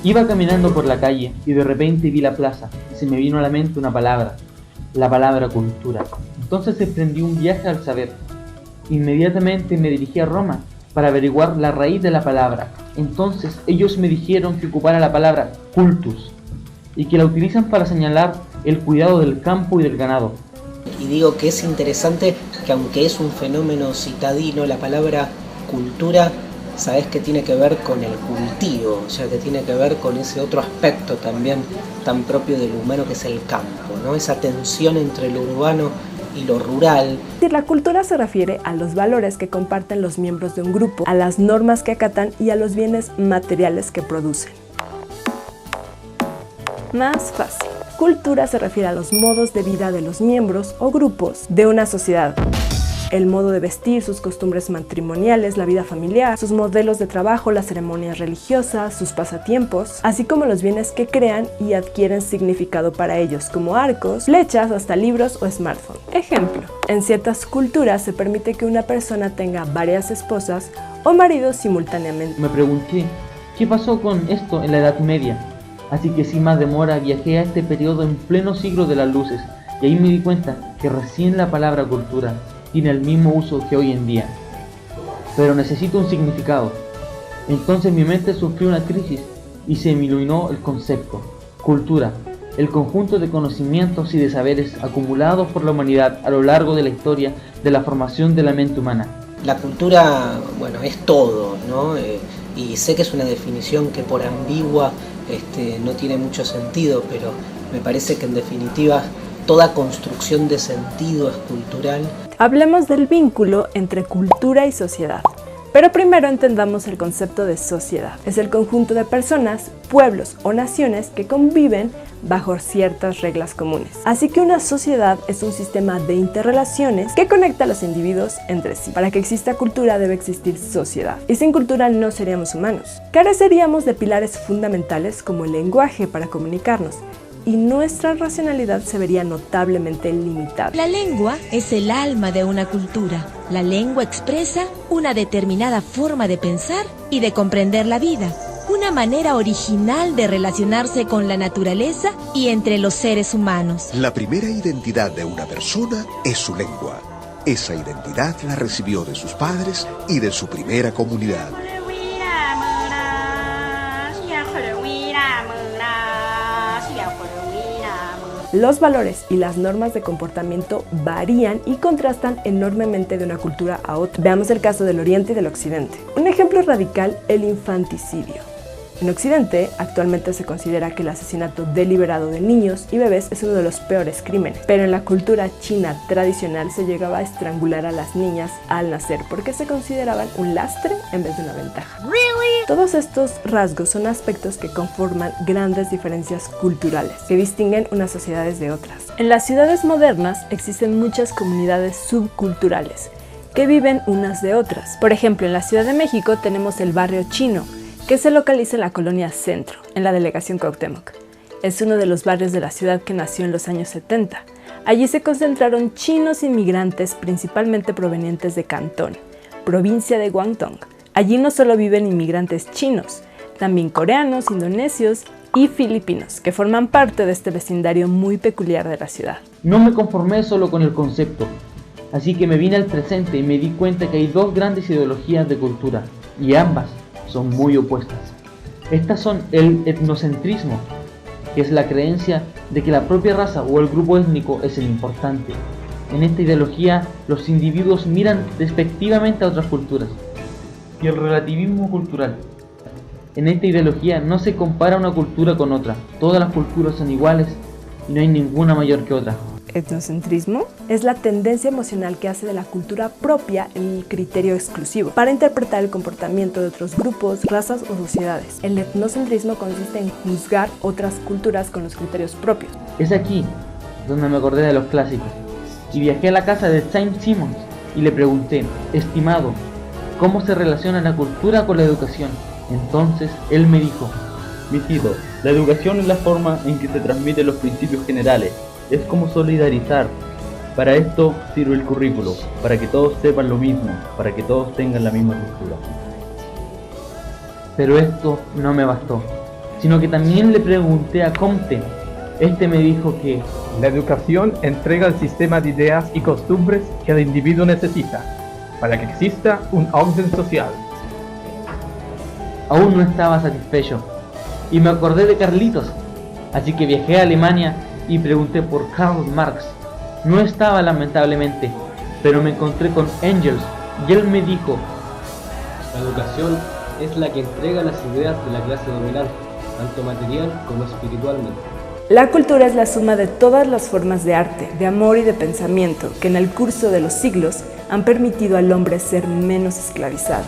Iba caminando por la calle y de repente vi la plaza y se me vino a la mente una palabra, la palabra cultura. Entonces emprendí un viaje al saber. Inmediatamente me dirigí a Roma para averiguar la raíz de la palabra. Entonces ellos me dijeron que ocupara la palabra cultus y que la utilizan para señalar el cuidado del campo y del ganado. Y digo que es interesante que aunque es un fenómeno citadino, la palabra cultura, sabes que tiene que ver con el cultivo, o sea que tiene que ver con ese otro aspecto también tan propio del humano que es el campo, ¿no? Esa tensión entre lo urbano y lo rural. La cultura se refiere a los valores que comparten los miembros de un grupo, a las normas que acatan y a los bienes materiales que producen. Más fácil. Cultura se refiere a los modos de vida de los miembros o grupos de una sociedad. El modo de vestir, sus costumbres matrimoniales, la vida familiar, sus modelos de trabajo, las ceremonias religiosas, sus pasatiempos, así como los bienes que crean y adquieren significado para ellos, como arcos, flechas o hasta libros o smartphones. Ejemplo, en ciertas culturas se permite que una persona tenga varias esposas o maridos simultáneamente. Me pregunté, ¿qué pasó con esto en la Edad Media? Así que sin más demora viajé a este periodo en pleno siglo de las luces y ahí me di cuenta que recién la palabra cultura tiene el mismo uso que hoy en día. Pero necesito un significado. Entonces mi mente sufrió una crisis y se me iluminó el concepto. Cultura, el conjunto de conocimientos y de saberes acumulados por la humanidad a lo largo de la historia de la formación de la mente humana. La cultura, bueno, es todo, ¿no? Y sé que es una definición que por ambigua no tiene mucho sentido, pero me parece que en definitiva toda construcción de sentido es cultural. Hablemos del vínculo entre cultura y sociedad. Pero primero entendamos el concepto de sociedad. Es el conjunto de personas, pueblos o naciones que conviven bajo ciertas reglas comunes. Así que una sociedad es un sistema de interrelaciones que conecta a los individuos entre sí. Para que exista cultura debe existir sociedad. Y sin cultura no seríamos humanos. Careceríamos de pilares fundamentales como el lenguaje para comunicarnos, y nuestra racionalidad se vería notablemente limitada. La lengua es el alma de una cultura. La lengua expresa una determinada forma de pensar y de comprender la vida, una manera original de relacionarse con la naturaleza y entre los seres humanos. La primera identidad de una persona es su lengua. Esa identidad la recibió de sus padres y de su primera comunidad. Los valores y las normas de comportamiento varían y contrastan enormemente de una cultura a otra. Veamos el caso del Oriente y del Occidente. Un ejemplo radical, el infanticidio. En Occidente, actualmente se considera que el asesinato deliberado de niños y bebés es uno de los peores crímenes, pero en la cultura china tradicional se llegaba a estrangular a las niñas al nacer porque se consideraban un lastre en vez de una ventaja. ¿Really? Todos estos rasgos son aspectos que conforman grandes diferencias culturales que distinguen unas sociedades de otras. En las ciudades modernas existen muchas comunidades subculturales que viven unas de otras. Por ejemplo, en la Ciudad de México tenemos el barrio chino, que se localiza en la colonia Centro, en la delegación Cuauhtémoc. Es uno de los barrios de la ciudad que nació en los años 70. Allí se concentraron chinos inmigrantes principalmente provenientes de Cantón, provincia de Guangdong. Allí no solo viven inmigrantes chinos, también coreanos, indonesios y filipinos, que forman parte de este vecindario muy peculiar de la ciudad. No me conformé solo con el concepto, así que me vine al presente y me di cuenta que hay dos grandes ideologías de cultura, y ambas son muy opuestas. Estas son el etnocentrismo, que es la creencia de que la propia raza o el grupo étnico es el importante. En esta ideología, los individuos miran despectivamente a otras culturas. Y el relativismo cultural. En esta ideología no se compara una cultura con otra. Todas las culturas son iguales y no hay ninguna mayor que otra. Etnocentrismo es la tendencia emocional que hace de la cultura propia el criterio exclusivo para interpretar el comportamiento de otros grupos, razas o sociedades. El etnocentrismo consiste en juzgar otras culturas con los criterios propios. Es aquí donde me acordé de los clásicos y viajé a la casa de Saint-Simons y le pregunté, estimado, ¿cómo se relaciona la cultura con la educación? Entonces él me dijo, mijito, la educación es la forma en que se transmiten los principios generales. Es como solidarizar. Para esto sirve el currículo, para que todos sepan lo mismo, para que todos tengan la misma cultura. Pero esto no me bastó. sino que también le pregunté a Comte. Este me dijo que la educación entrega el sistema de ideas y costumbres que el individuo necesita para que exista un orden social. aún no estaba satisfecho y me acordé de Carlitos, así que viajé a Alemania y pregunté por Karl Marx. No estaba, lamentablemente, pero me encontré con Engels y él me dijo: la educación es la que entrega las ideas de la clase dominante, tanto material como espiritualmente. La cultura es la suma de todas las formas de arte, de amor y de pensamiento que en el curso de los siglos han permitido al hombre ser menos esclavizado.